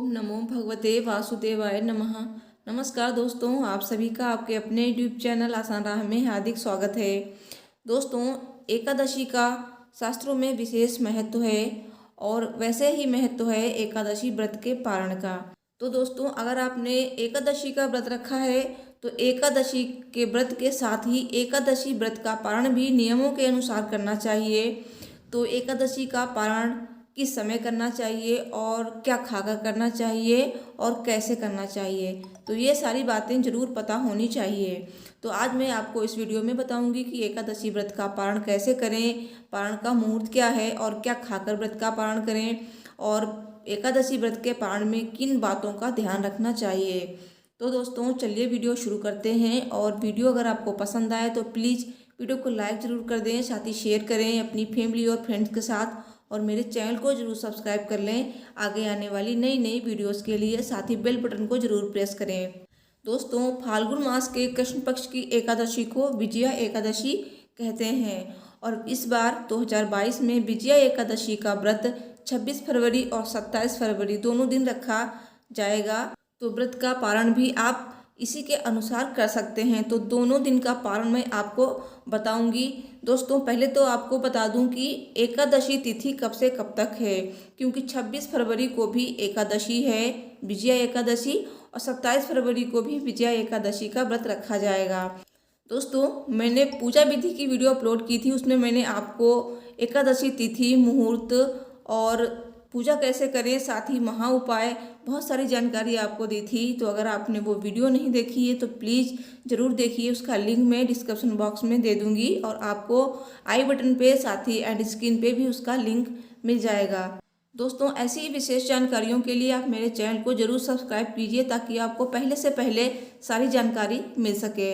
ओम नमो भगवते वासुदेवाय नमः। नमस्कार दोस्तों, आप सभी का आपके अपने यूट्यूब चैनल आसान राह में हार्दिक स्वागत है। दोस्तों, एकादशी का शास्त्रों में विशेष महत्व है और वैसे ही महत्व है एकादशी व्रत के पारण का। तो दोस्तों, अगर आपने एकादशी का व्रत रखा है तो एकादशी के व्रत के साथ ही एकादशी व्रत का पारण भी नियमों के अनुसार करना चाहिए। तो एकादशी का पारण किस समय करना चाहिए और क्या खाकर करना चाहिए और कैसे करना चाहिए, तो ये सारी बातें ज़रूर पता होनी चाहिए। तो आज मैं आपको इस वीडियो में बताऊंगी कि एकादशी व्रत का पारण कैसे करें, पारण का मुहूर्त क्या है और क्या खाकर व्रत का पारण करें, और एकादशी व्रत के पारण में किन बातों का ध्यान रखना चाहिए। तो दोस्तों, चलिए वीडियो शुरू करते हैं। और वीडियो अगर आपको पसंद आए तो प्लीज़ वीडियो को लाइक ज़रूर कर दें, साथ ही शेयर करें अपनी फैमिली और फ्रेंड्स के साथ, और मेरे चैनल को जरूर सब्सक्राइब कर लें आगे आने वाली नई नई वीडियोस के लिए। साथ ही बेल बटन को जरूर प्रेस करें। दोस्तों, फाल्गुन मास के कृष्ण पक्ष की एकादशी को विजया एकादशी कहते हैं और इस बार 2022 में विजया एकादशी का व्रत 26 फरवरी और 27 फरवरी दोनों दिन रखा जाएगा। तो व्रत का पारण भी आप इसी के अनुसार कर सकते हैं। तो दोनों दिन का पारण मैं आपको बताऊंगी। दोस्तों, पहले तो आपको बता दूं कि एकादशी तिथि कब से कब तक है, क्योंकि 26 फरवरी को भी एकादशी है विजया एकादशी, और 27 फरवरी को भी विजया एकादशी का व्रत रखा जाएगा। दोस्तों, मैंने पूजा विधि की वीडियो अपलोड की थी, उसमें मैंने आपको एकादशी तिथि, मुहूर्त और पूजा कैसे करें, साथ ही महा उपाय, बहुत सारी जानकारी आपको दी थी। तो अगर आपने वो वीडियो नहीं देखी है तो प्लीज़ ज़रूर देखिए, उसका लिंक मैं डिस्क्रिप्शन बॉक्स में दे दूँगी और आपको आई बटन पे, साथ ही एंड स्क्रीन पे भी उसका लिंक मिल जाएगा। दोस्तों, ऐसी ही विशेष जानकारियों के लिए आप मेरे चैनल को ज़रूर सब्सक्राइब कीजिए ताकि आपको पहले से पहले सारी जानकारी मिल सके।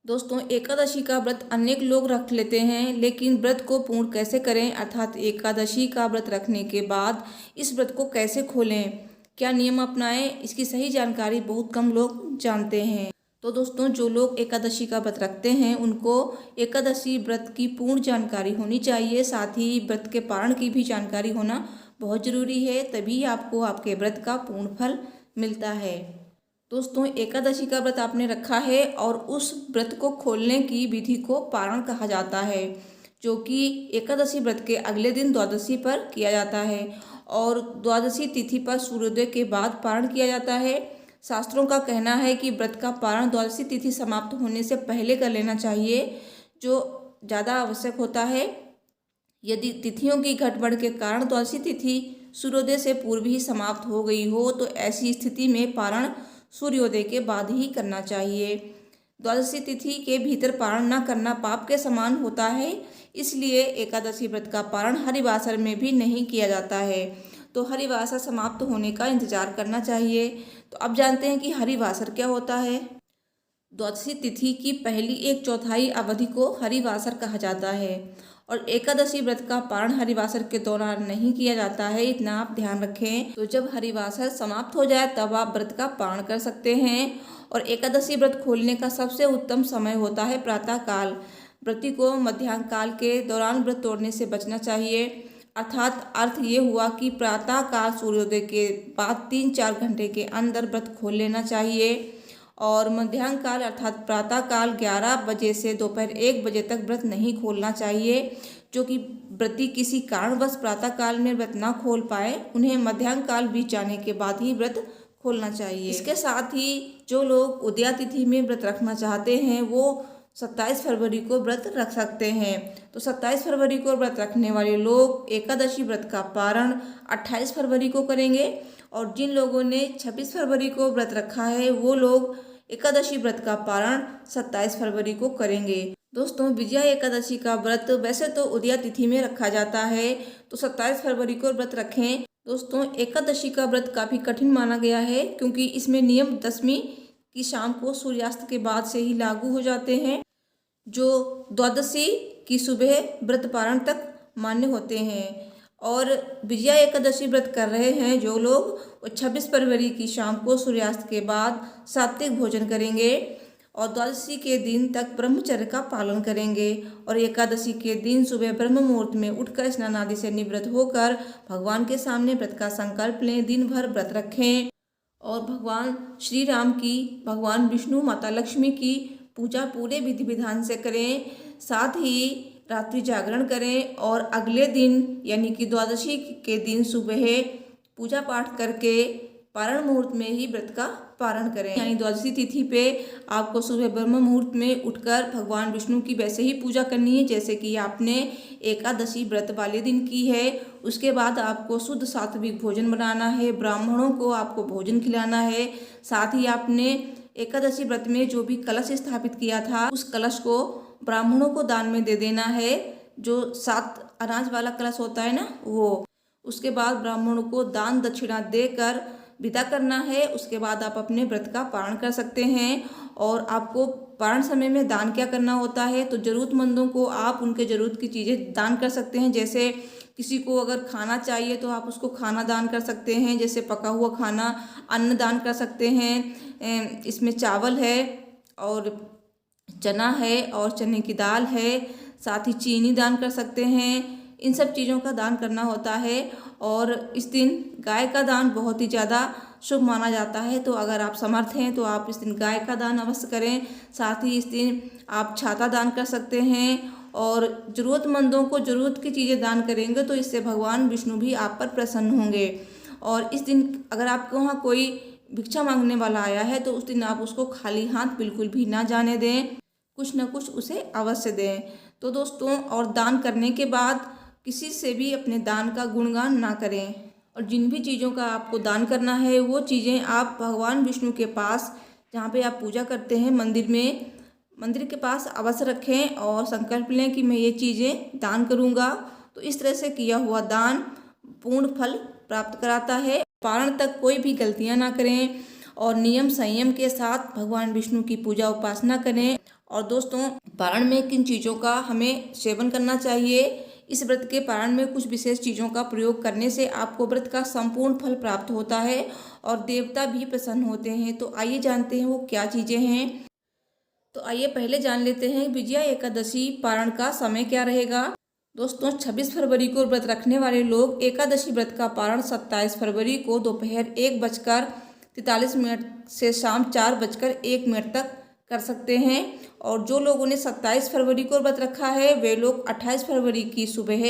दोस्तों, एकादशी का व्रत अनेक लोग रख लेते हैं, लेकिन व्रत को पूर्ण कैसे करें, अर्थात एकादशी का व्रत रखने के बाद इस व्रत को कैसे खोलें, क्या नियम अपनाएं, इसकी सही जानकारी बहुत कम लोग जानते हैं। तो दोस्तों, जो लोग एकादशी का व्रत रखते हैं उनको एकादशी व्रत की पूर्ण जानकारी होनी चाहिए, साथ ही व्रत के पारण की भी जानकारी होना बहुत ज़रूरी है, तभी आपको आपके व्रत का पूर्ण फल मिलता है। दोस्तों, एकादशी का व्रत आपने रखा है और उस व्रत को खोलने की विधि को पारण कहा जाता है, जो कि एकादशी व्रत के अगले दिन द्वादशी पर किया जाता है और द्वादशी तिथि पर सूर्योदय के बाद पारण किया जाता है। शास्त्रों का कहना है कि व्रत का पारण द्वादशी तिथि समाप्त होने से पहले कर लेना चाहिए, जो ज़्यादा आवश्यक होता है। यदि तिथियों की घटबढ़ के कारण द्वादशी तिथि सूर्योदय से पूर्व ही समाप्त हो गई हो तो ऐसी स्थिति में पारण सूर्योदय के बाद ही करना चाहिए। द्वादशी तिथि के भीतर पारण न करना पाप के समान होता है, इसलिए एकादशी व्रत का पारण हरिवासर में भी नहीं किया जाता है। तो हरिवासर समाप्त होने का इंतजार करना चाहिए। तो अब जानते हैं कि हरिवासर क्या होता है। द्वादशी तिथि की पहली 1/4 अवधि को हरिवासर कहा जाता है और एकादशी व्रत का पारण हरिवासर के दौरान नहीं किया जाता है, इतना आप ध्यान रखें। तो जब हरिवासर समाप्त हो जाए तब आप व्रत का पारण कर सकते हैं। और एकादशी व्रत खोलने का सबसे उत्तम समय होता है प्रातः काल। व्रती को मध्याह्न काल के दौरान व्रत तोड़ने से बचना चाहिए, अर्थात अर्थ ये हुआ कि प्रातः काल सूर्योदय के बाद 3-4 घंटे के अंदर व्रत खोल लेना चाहिए और मध्याह्न काल अर्थात प्रातः काल 11 बजे से दोपहर 1 बजे तक व्रत नहीं खोलना चाहिए। जो कि व्रती किसी कारणवश प्रातः काल में व्रत ना खोल पाए, उन्हें मध्याह्न काल बीत जाने के बाद ही व्रत खोलना चाहिए। इसके साथ ही जो लोग उदया तिथि में व्रत रखना चाहते हैं वो 27 फरवरी को व्रत रख सकते हैं। तो 27 फरवरी को व्रत रखने वाले लोग एकादशी व्रत का पारण 28 फरवरी को करेंगे और जिन लोगों ने 26 फरवरी को व्रत रखा है वो लोग एकादशी व्रत का पारण 27 फरवरी को करेंगे। दोस्तों, विजया एकादशी का व्रत वैसे तो उदया तिथि में रखा जाता है, तो 27 फरवरी को व्रत रखें। दोस्तों, एकादशी का व्रत काफ़ी कठिन माना गया है क्योंकि इसमें नियम दशमी की शाम को सूर्यास्त के बाद से ही लागू हो जाते हैं, जो द्वादशी की सुबह व्रत पारण तक मान्य होते हैं। और विजया एकादशी व्रत कर रहे हैं जो लोग 26 फरवरी की शाम को सूर्यास्त के बाद सात्विक भोजन करेंगे और द्वादशी के दिन तक ब्रह्मचर्य का पालन करेंगे। और एकादशी के दिन सुबह ब्रह्म मुहूर्त में उठकर स्नान आदि से निवृत्त होकर भगवान के सामने व्रत का संकल्प लें, दिन भर व्रत रखें और भगवान श्री राम की, भगवान विष्णु, माता लक्ष्मी की पूजा पूरे विधि विधान से करें। साथ ही रात्रि जागरण करें और अगले दिन यानी कि द्वादशी के दिन सुबह पूजा पाठ करके पारण मुहूर्त में ही व्रत का पारण करें। यानी द्वादशी तिथि पे आपको सुबह ब्रह्म मुहूर्त में उठकर भगवान विष्णु की वैसे ही पूजा करनी है जैसे कि आपने एकादशी व्रत वाले दिन की है। उसके बाद आपको शुद्ध सात्विक भोजन बनाना है, ब्राह्मणों को आपको भोजन खिलाना है। साथ ही आपने एकादशी व्रत में जो भी कलश स्थापित किया था उस कलश को ब्राह्मणों को दान में दे देना है, जो 7 अनाज वाला कलश होता है ना वो। उसके बाद ब्राह्मणों को दान दक्षिणा देकर विदा करना है। उसके बाद आप अपने व्रत का पारण कर सकते हैं। और आपको पारण समय में दान क्या करना होता है, तो ज़रूरतमंदों को आप उनके ज़रूरत की चीज़ें दान कर सकते हैं। जैसे किसी को अगर खाना चाहिए तो आप उसको खाना दान कर सकते हैं, जैसे पका हुआ खाना, अन्न दान कर सकते हैं। इसमें चावल है और चना है और चने की दाल है, साथ ही चीनी दान कर सकते हैं। इन सब चीज़ों का दान करना होता है। और इस दिन गाय का दान बहुत ही ज़्यादा शुभ माना जाता है, तो अगर आप समर्थ हैं तो आप इस दिन गाय का दान अवश्य करें। साथ ही इस दिन आप छाता दान कर सकते हैं और ज़रूरतमंदों को ज़रूरत की चीज़ें दान करेंगे तो इससे भगवान विष्णु भी आप पर प्रसन्न होंगे। और इस दिन अगर आपके वहाँ कोई भिक्षा मांगने वाला आया है तो उस दिन आप उसको खाली हाथ बिल्कुल भी ना जाने दें, कुछ न कुछ उसे अवश्य दें। तो दोस्तों, और दान करने के बाद किसी से भी अपने दान का गुणगान ना करें। और जिन भी चीज़ों का आपको दान करना है वो चीज़ें आप भगवान विष्णु के पास, जहाँ पे आप पूजा करते हैं मंदिर के पास अवश्य रखें और संकल्प लें कि मैं ये चीज़ें दान करूँगा। तो इस तरह से किया हुआ दान पूर्ण फल प्राप्त कराता है। पारण तक कोई भी गलतियाँ ना करें और नियम संयम के साथ भगवान विष्णु की पूजा उपासना करें। और दोस्तों, पारण में किन चीज़ों का हमें सेवन करना चाहिए, इस व्रत के पारण में कुछ विशेष चीज़ों का प्रयोग करने से आपको व्रत का संपूर्ण फल प्राप्त होता है और देवता भी प्रसन्न होते हैं। तो आइए जानते हैं वो क्या चीज़ें हैं। तो आइए पहले जान लेते हैं विजया एकादशी पारण का समय क्या रहेगा। दोस्तों, 26 फरवरी को व्रत रखने वाले लोग एकादशी व्रत का पारण 27 फरवरी को दोपहर 1:43 से शाम 4:01 तक कर सकते हैं। और जो लोगों ने 27 फरवरी को व्रत रखा है वे लोग 28 फरवरी की सुबह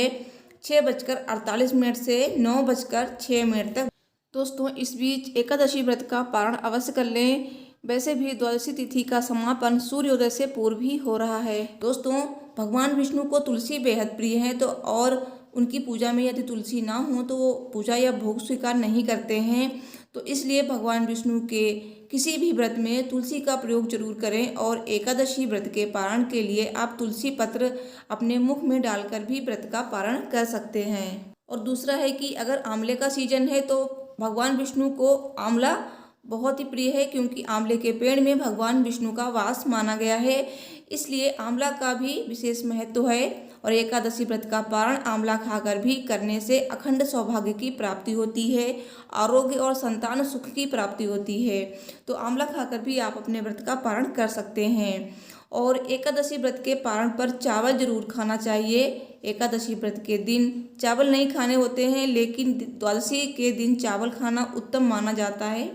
6:48 से 9:06 तक। दोस्तों, इस बीच एकादशी व्रत का पारण अवश्य कर लें। वैसे भी द्वादशी तिथि का समापन सूर्योदय से पूर्व ही हो रहा है। दोस्तों, भगवान विष्णु को तुलसी बेहद प्रिय है, तो और उनकी पूजा में यदि तुलसी ना हो तो वो पूजा या भोग स्वीकार नहीं करते हैं। तो इसलिए भगवान विष्णु के किसी भी व्रत में तुलसी का प्रयोग जरूर करें। और एकादशी व्रत के पारण के लिए आप तुलसी पत्र अपने मुख में डालकर भी व्रत का पारण कर सकते हैं। और दूसरा है कि अगर आंवले का सीजन है तो भगवान विष्णु को आंवला बहुत ही प्रिय है, क्योंकि आंवले के पेड़ में भगवान विष्णु का वास माना गया है, इसलिए आंवला का भी विशेष महत्व है। और एकादशी व्रत का पारण आंवला खाकर भी करने से अखंड सौभाग्य की प्राप्ति होती है, आरोग्य और संतान सुख की प्राप्ति होती है। तो आंवला खाकर भी आप अपने व्रत का पारण कर सकते हैं। और एकादशी व्रत के पारण पर चावल जरूर खाना चाहिए। एकादशी व्रत के दिन चावल नहीं खाने होते हैं, लेकिन द्वादशी के दिन चावल खाना उत्तम माना जाता है।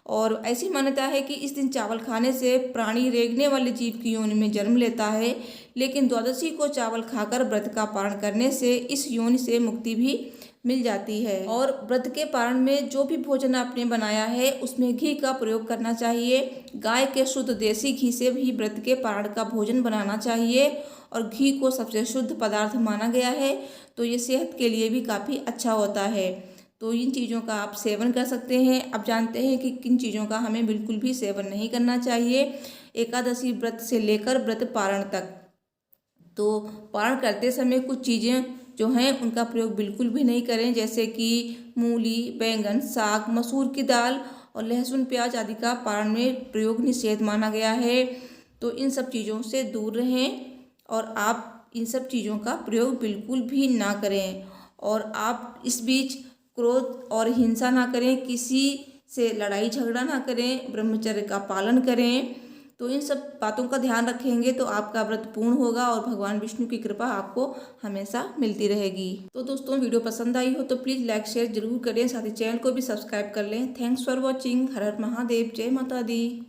और ऐसी मान्यता है कि इस दिन चावल खाने से प्राणी रेंगने वाले जीव की योनि में जन्म लेता है, लेकिन द्वादशी को चावल खाकर व्रत का पारण करने से इस योनि से मुक्ति भी मिल जाती है। और व्रत के पारण में जो भी भोजन आपने बनाया है उसमें घी का प्रयोग करना चाहिए। गाय के शुद्ध देसी घी से भी व्रत के पारण का भोजन बनाना चाहिए। और घी को सबसे शुद्ध पदार्थ माना गया है, तो ये सेहत के लिए भी काफ़ी अच्छा होता है। तो इन चीज़ों का आप सेवन कर सकते हैं। अब जानते हैं कि किन चीज़ों का हमें बिल्कुल भी सेवन नहीं करना चाहिए एकादशी व्रत से लेकर व्रत पारण तक। तो पारण करते समय कुछ चीज़ें जो हैं उनका प्रयोग बिल्कुल भी नहीं करें, जैसे कि मूली, बैंगन, साग, मसूर की दाल और लहसुन प्याज आदि का पारण में प्रयोग निषेध माना गया है। तो इन सब चीज़ों से दूर रहें और आप इन सब चीज़ों का प्रयोग बिल्कुल भी ना करें। और आप इस बीच क्रोध और हिंसा ना करें, किसी से लड़ाई झगड़ा ना करें, ब्रह्मचर्य का पालन करें। तो इन सब बातों का ध्यान रखेंगे तो आपका व्रत पूर्ण होगा और भगवान विष्णु की कृपा आपको हमेशा मिलती रहेगी। तो दोस्तों वीडियो पसंद आई हो तो प्लीज़ लाइक शेयर जरूर करें, साथ ही चैनल को भी सब्सक्राइब कर लें। Thanks for watching. हर हर महादेव, जय माता दी।